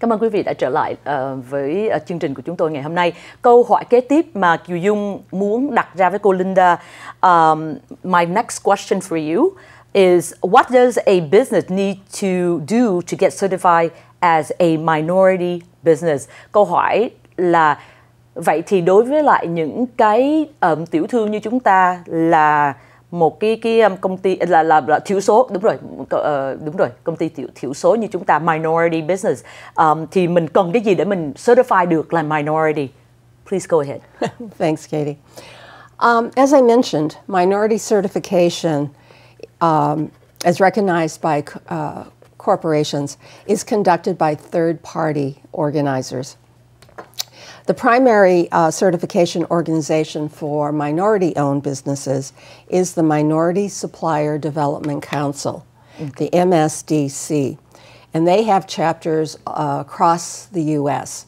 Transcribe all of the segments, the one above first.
Cảm ơn quý vị đã trở lại với chương trình của chúng tôi ngày hôm nay. Câu hỏi kế tiếp mà Kieu Dung muốn đặt ra với cô Linda, my next question for you is, what does a business need to do to get certified as a minority business? Câu hỏi là vậy thì đối với lại những cái tiểu thương như chúng ta là một cái công ty là thiểu số, đúng rồi, công ty thiểu số như chúng ta, minority business, thì mình cần cái gì để mình certify được là minority? Please go ahead. Thanks, Katie. As I mentioned, minority certification, as recognized by corporations, is conducted by third-party organizers. The primary certification organization for minority-owned businesses is the Minority Supplier Development Council, the MSDC, and they have chapters across the U.S.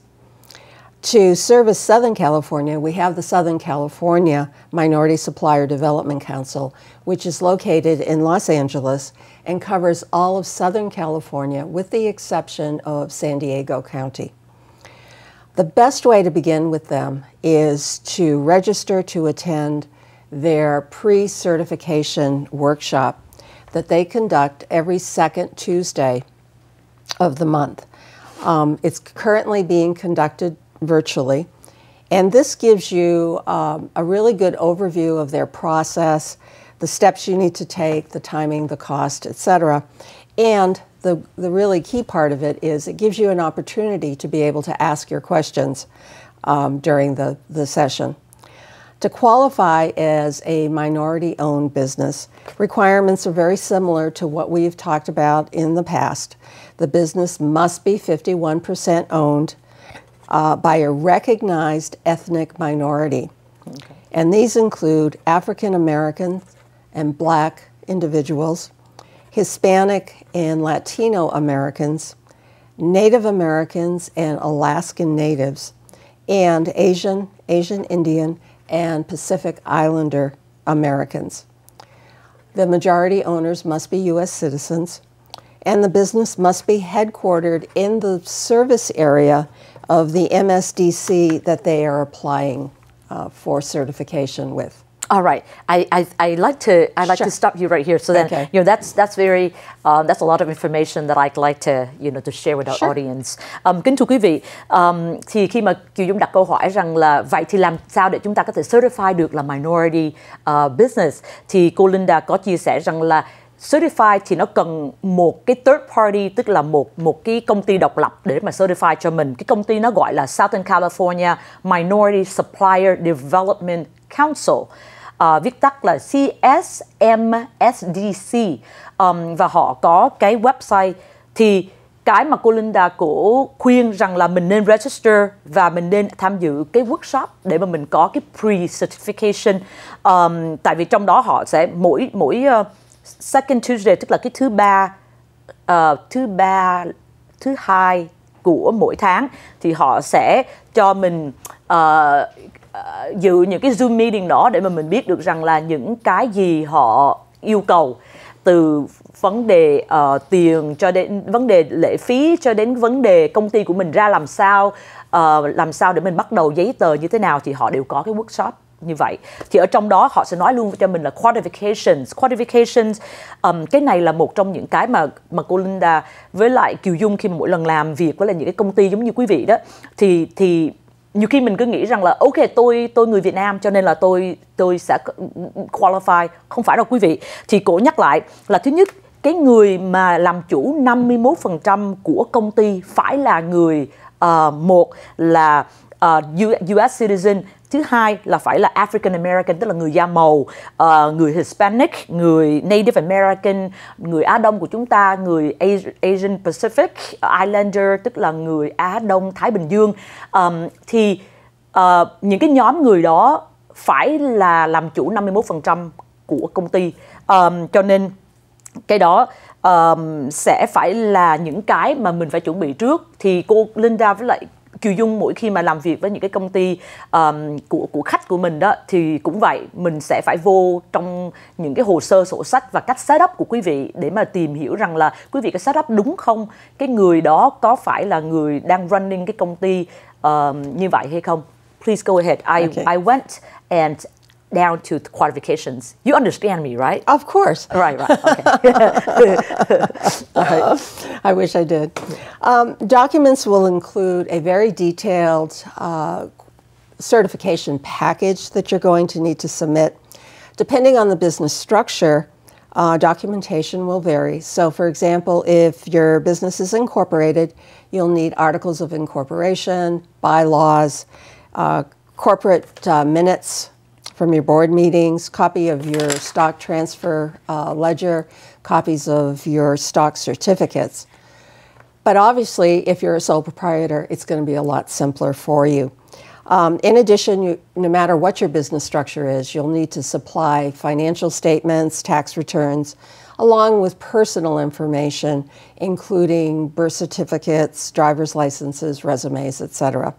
To service Southern California, we have the Southern California Minority Supplier Development Council, which is located in Los Angeles and covers all of Southern California with the exception of San Diego County. The best way to begin with them is to register to attend their pre-certification workshop that they conduct every second Tuesday of the month. It's currently being conducted virtually, and this gives you a really good overview of their process, the steps you need to take, the timing, the cost, etc. And the really key part of it is it gives you an opportunity to be able to ask your questions during the session. To qualify as a minority-owned business, requirements are very similar to what we've talked about in the past. The business must be 51% owned by a recognized ethnic minority. Okay. And these include African Americans and Black individuals, Hispanic and Latino Americans, Native Americans and Alaskan Natives, and Asian Indian, and Pacific Islander Americans. The majority owners must be U.S. citizens, and the business must be headquartered in the service area of the MSDC that they are applying for certification with. All right, I like to stop you right here. So then, okay. That's very that's a lot of information that I'd like to to share with our audience. Kính thưa quý vị, thì khi mà Kieu Dung đặt câu hỏi rằng là vậy thì làm sao để chúng ta có thể certify được là minority business, thì cô Linda có chia sẻ rằng là certify thì nó cần một cái third party, tức là một cái công ty độc lập để mà certify cho mình. Cái công ty nó gọi là Southern California Minority Supplier Development Council, viết tắt là CSMSDC, và họ có cái website. Thì cái mà cô Linda cổ khuyên rằng là mình nên register và mình nên tham dự cái workshop để mà mình có cái pre-certification, tại vì trong đó họ sẽ mỗi second Tuesday, tức là cái thứ hai của mỗi tháng, thì họ sẽ cho mình dự những cái Zoom meeting đó để mà mình biết được rằng là những cái gì họ yêu cầu, từ vấn đề tiền cho đến vấn đề lệ phí, cho đến vấn đề công ty của mình ra làm sao để mình bắt đầu giấy tờ như thế nào, thì họ đều có cái workshop như vậy. Thì ở trong đó họ sẽ nói luôn cho mình là qualifications. Cái này là một trong những cái mà cô Linda với lại Kieu Dung khi mà mỗi lần làm việc với lại những cái công ty giống như quý vị đó, thì nhiều khi mình cứ nghĩ rằng là ok, tôi người Việt Nam cho nên là tôi sẽ qualify. Không phải đâu quý vị. Thì cổ nhắc lại là thứ nhất, cái người mà làm chủ 51% của công ty phải là người một là US citizen, thứ hai là phải là African American, tức là người da màu, người Hispanic, người Native American, người Á Đông của chúng ta, người Asian Pacific Islander, tức là người Á Đông Thái Bình Dương. Thì những cái nhóm người đó phải là làm chủ 51% của công ty, cho nên cái đó sẽ phải là những cái mà mình phải chuẩn bị trước. Thì cô Linda với lại Kieu Dung mỗi khi mà làm việc với những cái công ty của khách của mình đó thì cũng vậy, mình sẽ phải vô trong những cái hồ sơ sổ sách và cách setup của quý vị để mà tìm hiểu rằng là quý vị có setup đúng không, cái người đó có phải là người đang running cái công ty như vậy hay không. Please go ahead. I went and down to the qualifications. You understand me, right? Of course. Right. Okay. I wish I did. Documents will include a very detailed certification package that you're going to need to submit. Depending on the business structure, documentation will vary. So, for example, if your business is incorporated, you'll need articles of incorporation, bylaws, corporate minutes from your board meetings, copy of your stock transfer ledger, copies of your stock certificates. But obviously, if you're a sole proprietor, it's going to be a lot simpler for you. In addition, no matter what your business structure is, you'll need to supply financial statements, tax returns, along with personal information, including birth certificates, driver's licenses, resumes, etc.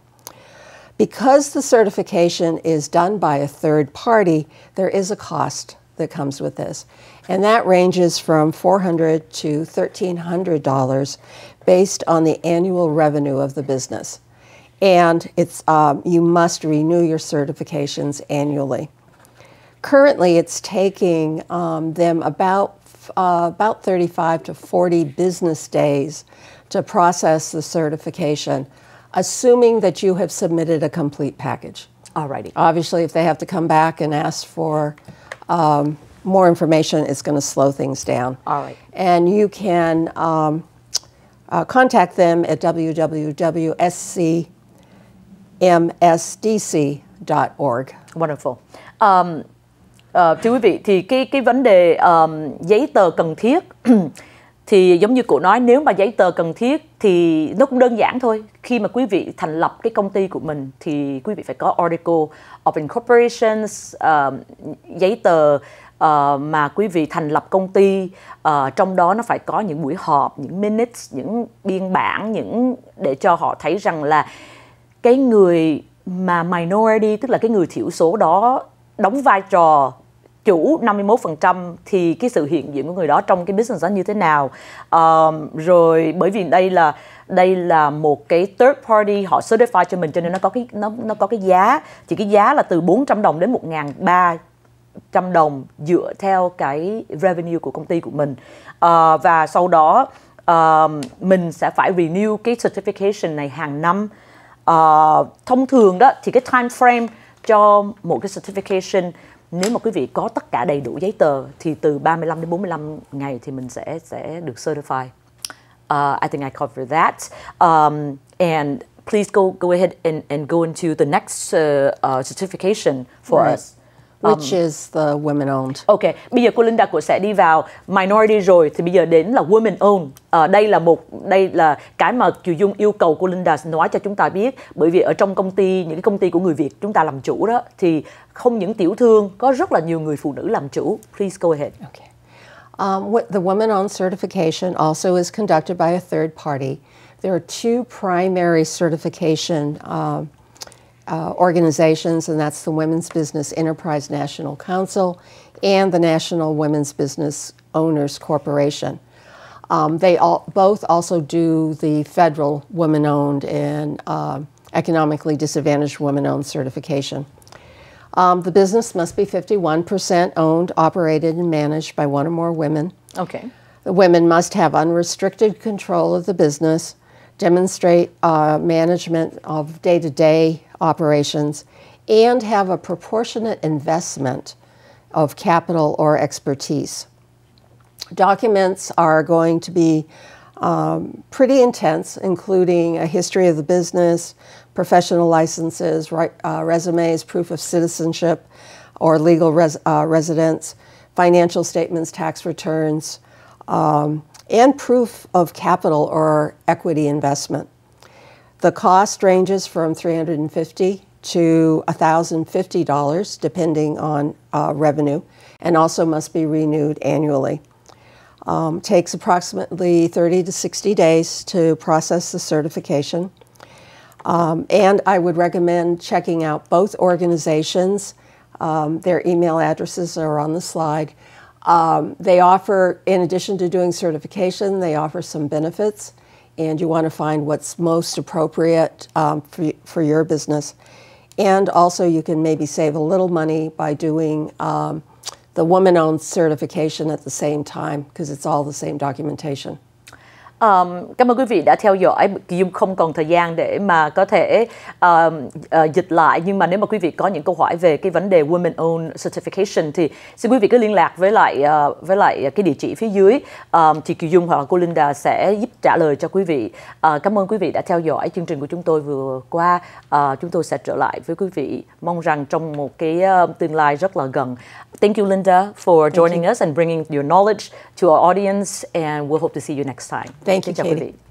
Because the certification is done by a third party, there is a cost that comes with this. And that ranges from $400 to $1,300 based on the annual revenue of the business. And it's you must renew your certifications annually. Currently, it's taking them about 35 to 40 business days to process the certification, assuming that you have submitted a complete package. Alrighty. Obviously, if they have to come back and ask for more information, it's going to slow things down. All right. And you can contact them at www.scmsdc.org. Wonderful. Thưa quý vị, thì cái vấn đề giấy tờ cần thiết thì giống như cô nói, nếu mà giấy tờ cần thiết thì nó cũng đơn giản thôi. Khi mà quý vị thành lập cái công ty của mình thì quý vị phải có Article of Incorporation, giấy tờ mà quý vị thành lập công ty, trong đó nó phải có những buổi họp, những minutes, những biên bản, những để cho họ thấy rằng là cái người mà minority, tức là cái người thiểu số đó đóng vai trò chủ 51% thì cái sự hiện diện của người đó trong cái business đó như thế nào. Rồi bởi vì đây là một cái third party họ certify cho mình, cho nên nó có cái giá, thì cái giá là từ 400 đồng đến 1.300 đồng dựa theo cái revenue của công ty của mình. Và sau đó mình sẽ phải renew cái certification này hàng năm. Thông thường đó thì cái time frame cho một cái certification, nếu mà quý vị có tất cả đầy đủ giấy tờ thì từ 35 đến 45 ngày thì mình sẽ được certify. I think I covered that. And please go ahead and go into the next certification for us. Which is the women-owned. Ok, bây giờ cô Linda cô sẽ đi vào minority rồi, thì bây giờ đến là women-owned. Đây là cái mà Kieu Dung yêu cầu cô Linda nói cho chúng ta biết, bởi vì ở trong công ty, những cái công ty của người Việt chúng ta làm chủ đó, thì không những tiểu thương, có rất là nhiều người phụ nữ làm chủ. Please go ahead. Okay. The women-owned certification also is conducted by a third party. There are two primary certification organizations, and that's the Women's Business Enterprise National Council and the National Women's Business Owners Corporation. They both also do the federal women-owned and economically disadvantaged women-owned certification. The business must be 51% owned, operated, and managed by one or more women. Okay. The women must have unrestricted control of the business, demonstrate management of day-to-day operations, and have a proportionate investment of capital or expertise. Documents are going to be pretty intense, including a history of the business, professional licenses, resumes, proof of citizenship or legal residence, financial statements, tax returns, and proof of capital or equity investment. The cost ranges from $350 to $1,050, depending on revenue, and also must be renewed annually. Takes approximately 30 to 60 days to process the certification. And I would recommend checking out both organizations. Their email addresses are on the slide. They offer, in addition to doing certification, they offer some benefits, and you want to find what's most appropriate for your business. And also you can maybe save a little money by doing the woman-owned certification at the same time, because it's all the same documentation. Cảm ơn quý vị đã theo dõi. Kieu Dung không còn thời gian để mà có thể dịch lại, nhưng mà nếu mà quý vị có những câu hỏi về cái vấn đề Women Owned Certification thì xin quý vị cứ liên lạc với lại cái địa chỉ phía dưới. Chị Kieu Dung hoặc là cô Linda sẽ giúp trả lời cho quý vị. Cảm ơn quý vị đã theo dõi chương trình của chúng tôi vừa qua. Chúng tôi sẽ trở lại với quý vị, mong rằng trong một cái tương lai rất là gần. Thank you, Linda, for joining us and bringing your knowledge to our audience, and we'll hope to see you next time. Thank you, Chào quý Katie. vị.